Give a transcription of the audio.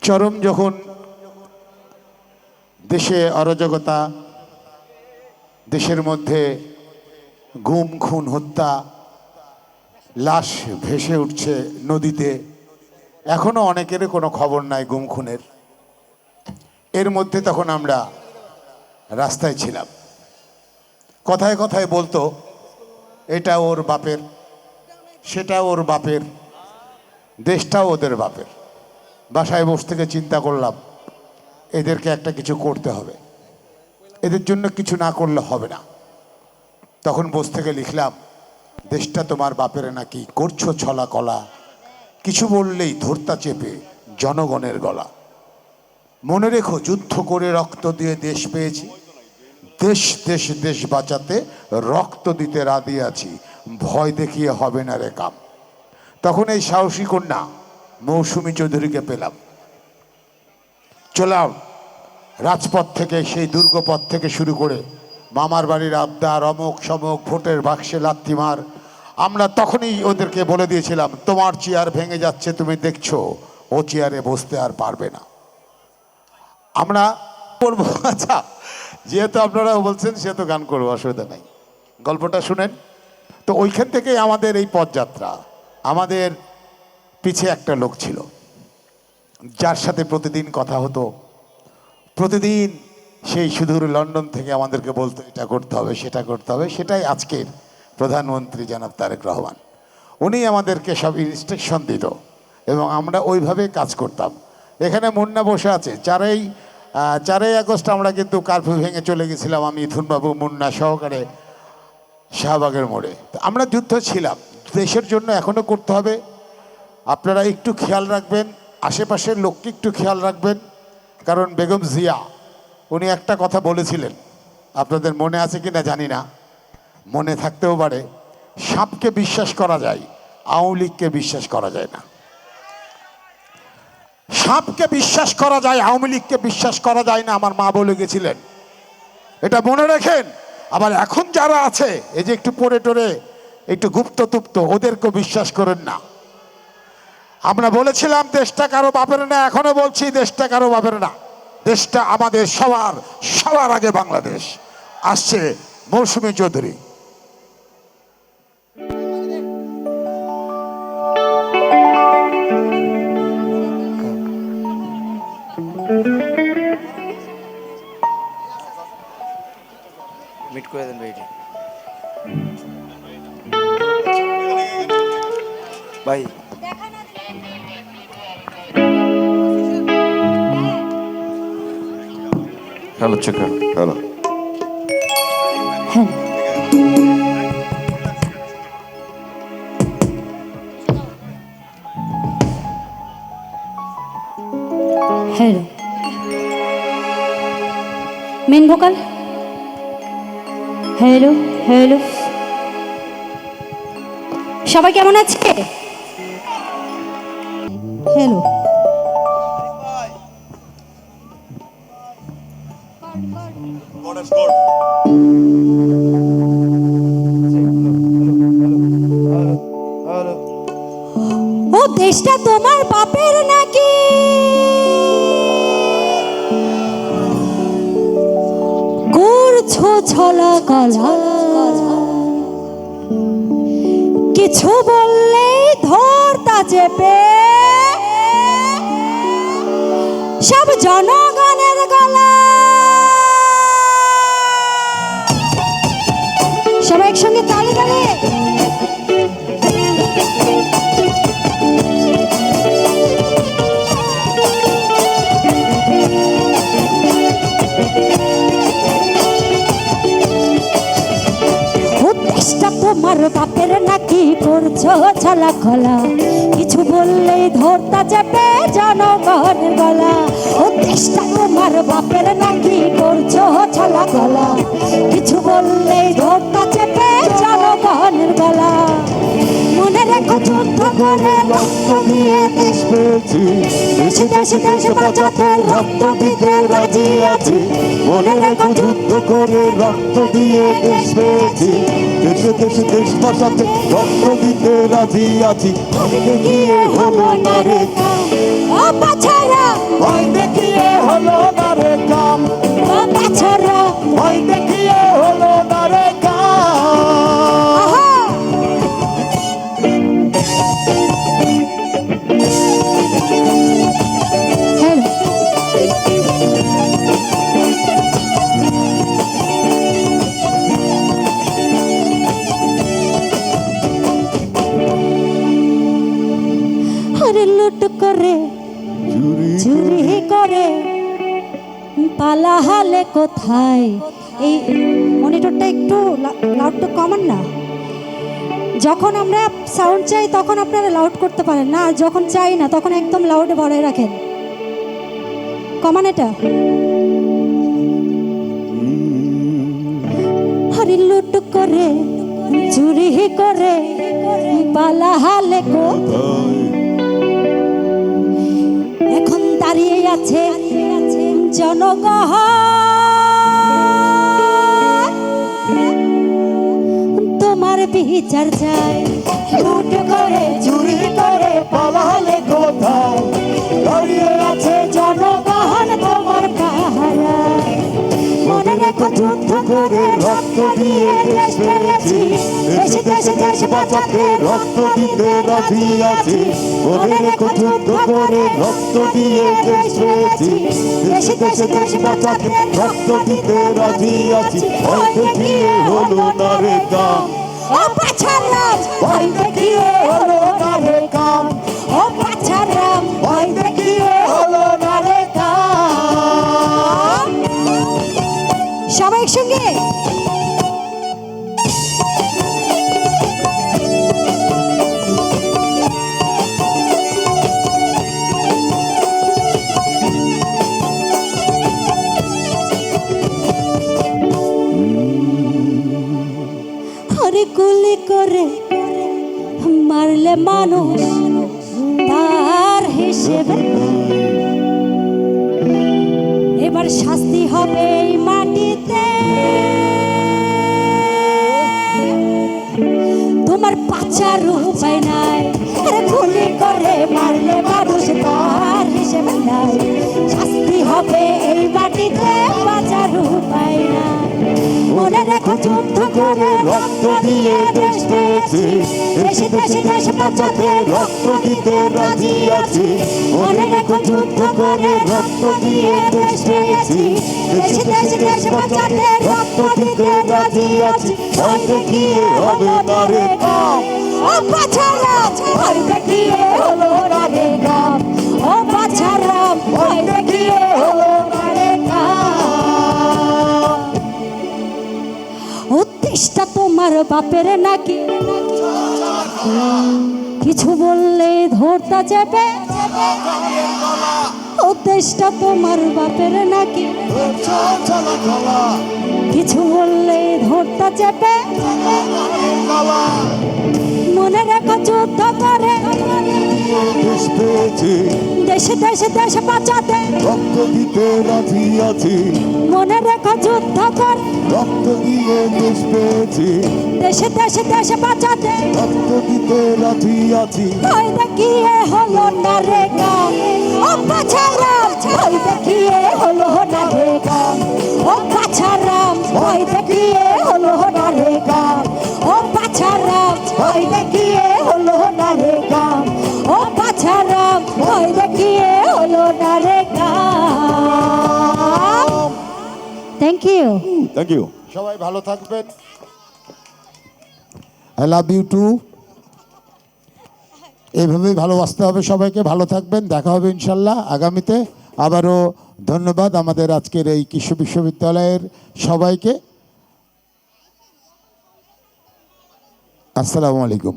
চরম যখন দেশে অরাজকতা, দেশের মধ্যে গুম খুন হত্যা, লাশ ভেসে উঠছে নদীতে, এখনো অনেকের কোনো খবর নাই গুম খুনের। এর মধ্যে তখন আমরা রাস্তায় ছিলাম। কথায় কথায় বলতো এটা ওর বাপের, সেটা ওর বাপের, দেশটাও ওদের বাপের। বাসায় বসে থেকে চিন্তা করলাম এদেরকে একটা কিছু করতে হবে, এদের জন্য কিছু না করলে হবে না। তখন বসে থেকে লিখলাম, দেশটা তোমার বাপের নাকি করছো ছলা কলা, কিছু বললেই ধর্তা চেপে জনগণের গলা। মনে রেখো যুদ্ধ করে রক্ত দিয়ে দেশ পেয়েছি, দেশ দেশ দেশ বাঁচাতে রক্ত দিতে রাজি আছি, ভয় দেখিয়ে হবে না রে কাম। তখন এই সাহসী কন্যা মৌসুমী চৌধুরীকে পেলাম। চলাম রাজপথ থেকে, সেই দুর্গপথ থেকে শুরু করে মামার বাড়ির আবদার, অমুক সমক, ভোটের বাক্সে লাথি মার। আমরা তখনই ওদেরকে বলে দিয়েছিলাম তোমার চেয়ার ভেঙে যাচ্ছে, তুমি দেখছো, ও চেয়ারে বসতে আর পারবে না। আমরা করবো। আচ্ছা, যেহেতু আপনারা বলছেন সেহেতু গান করবো, অসুবিধা নাই। গল্পটা শুনেন তো। ওইখান থেকেই আমাদের এই পথযাত্রা। আমাদের পিছে একটা লোক ছিল যার সাথে প্রতিদিন কথা হতো, প্রতিদিন সেই সুদূর লন্ডন থেকে আমাদেরকে বলতো এটা করতে হবে, সেটা করতে হবে। সেটাই আজকের প্রধানমন্ত্রী জনাব তারেক রহমান। উনি আমাদেরকে সব ইনস্ট্রাকশন দিত এবং আমরা ওইভাবে কাজ করতাম। এখানে মুন্না বসে আছে। 4ই আগস্ট আমরা কিন্তু কারফিউ ভেঙে চলে গেছিলাম, আমি মিথুনবাবু, মুন্না সহকারে শাহবাগের মোড়ে। আমরা যুদ্ধ ছিলাম, দেশের জন্য এখনও করতে হবে। আপনারা একটু খেয়াল রাখবেন, আশেপাশের লোককে একটু খেয়াল রাখবেন, কারণ বেগম জিয়া উনি একটা কথা বলেছিলেন, আপনাদের মনে আছে কি না জানি না, মনে থাকতেও পারে। সাপকে বিশ্বাস করা যায়, আওয়ামী লীগকে বিশ্বাস করা যায় না। সাপকে বিশ্বাস করা যায়, আওয়ামী লীগকে বিশ্বাস করা যায় না, আমার মা বলে গেছিলেন। এটা মনে রাখেন। আবার এখন যারা আছে এই যে একটু পড়ে টরে একটু গুপ্ত তুপ্ত, ওদেরকেও বিশ্বাস করেন না। আমরা বলেছিলাম দেশটা কারো বাপের না, এখনো বলছি দেশটা কারো বাপের না, দেশটা আমাদের সবার, সবার আগে বাংলাদেশ। আসছে মৌসুমী চৌধুরী। মিট করে দেন ভাই, ভাই hello chicken, hello hello, main vocal, hello hello. সবাই কেমন আছে? হ্যালো, ও দেশটা তোমার বাপের নাকি? করছো ছলা কলা, কিছু বললেই ধরতা চেপে সব জনগণের গলা। সবাই একসঙ্গে তালে তালে। তোমার বাপের নাকি করছো ছলা খলা, কিছু বললেই ধরতা চেপে জনগণের গলা। ও দেশটা তোমার বাপের নাকি করছো ছলা খলা, কিছু বললেই ধরতা চেপে জনগণের গলা। মনে রেখো যুদ্ধ করে রক্ত দিয়ে দেশ পেয়েছি, দেশে দেশে দেশ বাঁচাতে রক্ত দিতে রাজি আছি। মনে রেখো যুদ্ধ করে রক্ত দিয়ে দেশ পেয়েছি, দেশে দেশে দেশ বাঁচাতে রক্ত দিতে রাজি আছি। গিয়ে হলো না রে ও পাছারা, ও চুরি করে পালাহালে কোথায়। এই মনিটরটা একটু লাউডটা কমান না। যখন আমরা সাউন্ড চাই তখন আপনারা লাউড করতে পারেন না, আর যখন চাই না তখন একদম লাউডে ভরাই রাখেন। কমান এটা। হরি লুট করে চুরি করে পালাহালে কোথায়। এখন দাঁড়িয়ে আছে জনগণ, তোমার বিচার চাই। লুট করে চুরি করে পালালে কোথায়, দাঁড়িয়ে আছে জনগণ তোমার পাহারা। মনে রেখো যুদ্ধ করে রক্ত দিয়ে দেশ পেয়েছি, দেশে দেশে দেশ বাঁচাতে রক্ত দিতে রাজি আছি। মনে রেখো যুদ্ধ করে রক্ত দিয়ে দেশ পেয়েছি, দেশে দেশে দেশ বাঁচাতে রক্ত দিতে রাজি আছি। ভয় দেখিয়ে হলো না রে কাম, ও পাছারাম ভয় দেখিয়ে হলো না রে কাম, ও পাছারাম ভয় দেখিয়ে হলো না রে কাম। সবাই একসঙ্গে হরে গুলি করে মারলে মানুষ তার হিসেবে এবার শাস্তি হবে এই মাটিতে। তোমার বাঁচার উপায় নাই, আরে গুলি করে মারলে মানুষ তার হিসেবে নাই। শাস্তি হবে এই মাটিতে, বাঁচার উপায় নাই। মনে রেখো যুদ্ধ করে রক্ত দিয়ে দেশ পেয়েছি, দেশে দেশে দেশ বাঁচাতে রক্ত দিতে রাজি আছি। মনে রেখো যুদ্ধ করে রক্ত দিয়ে দেশ পেয়েছি, দেশে দেশে দেশ বাঁচাতে রক্ত দিতে রাজি আছি। ভয় দেখিয়ে হলো না রে কাম, ও পাছারাম ভয় দেখিয়ে হলো না রে কাম, ও পাছারাম ভয় দেখিয়ে হলো না রে কাম। ও দেশটা তোমার বাপের নাকি, কিছু বললে ধরতা যাবে। ও দেশটা তোমার বাপের নাকি, কিছু বললে ধরতা যাবে। মনে রেখো যুদ্ধ করে দেশ পেয়েছি, দেশে দেশে দেশ বাঁচাতে রক্ত দিতে রাজি আছি। মনে রেখো যুদ্ধ করে রক্ত দিয়ে দেশ পেয়েছি, দেশে দেশে দেশ বাঁচাতে রক্ত দিতে রাজি আছি। ভয় দেখিয়ে হলো না রে কাম, ও পাছারাম ভয় দেখিয়ে হলো না রে কাম, ও পাছারাম ভয় দেখিয়ে হলো না রে কাম, ও পাছারাম ভয় দেখিয়ে হলো না রে কাম, ও পাছারাম ভয় দেখিয়ে হলো না রে কাম। Thank you. Thank you. সবাই ভালো থাকবেন। I love you too. এইভাবেই ভালোবাসতে হবে সবাইকে। ভালো থাকবেন, দেখা হবে ইনশাল্লাহ আগামীতে। আবারও ধন্যবাদ আমাদের আজকের এই কৃষি বিশ্ববিদ্যালয়ের সবাইকে। আসসালামু আলাইকুম।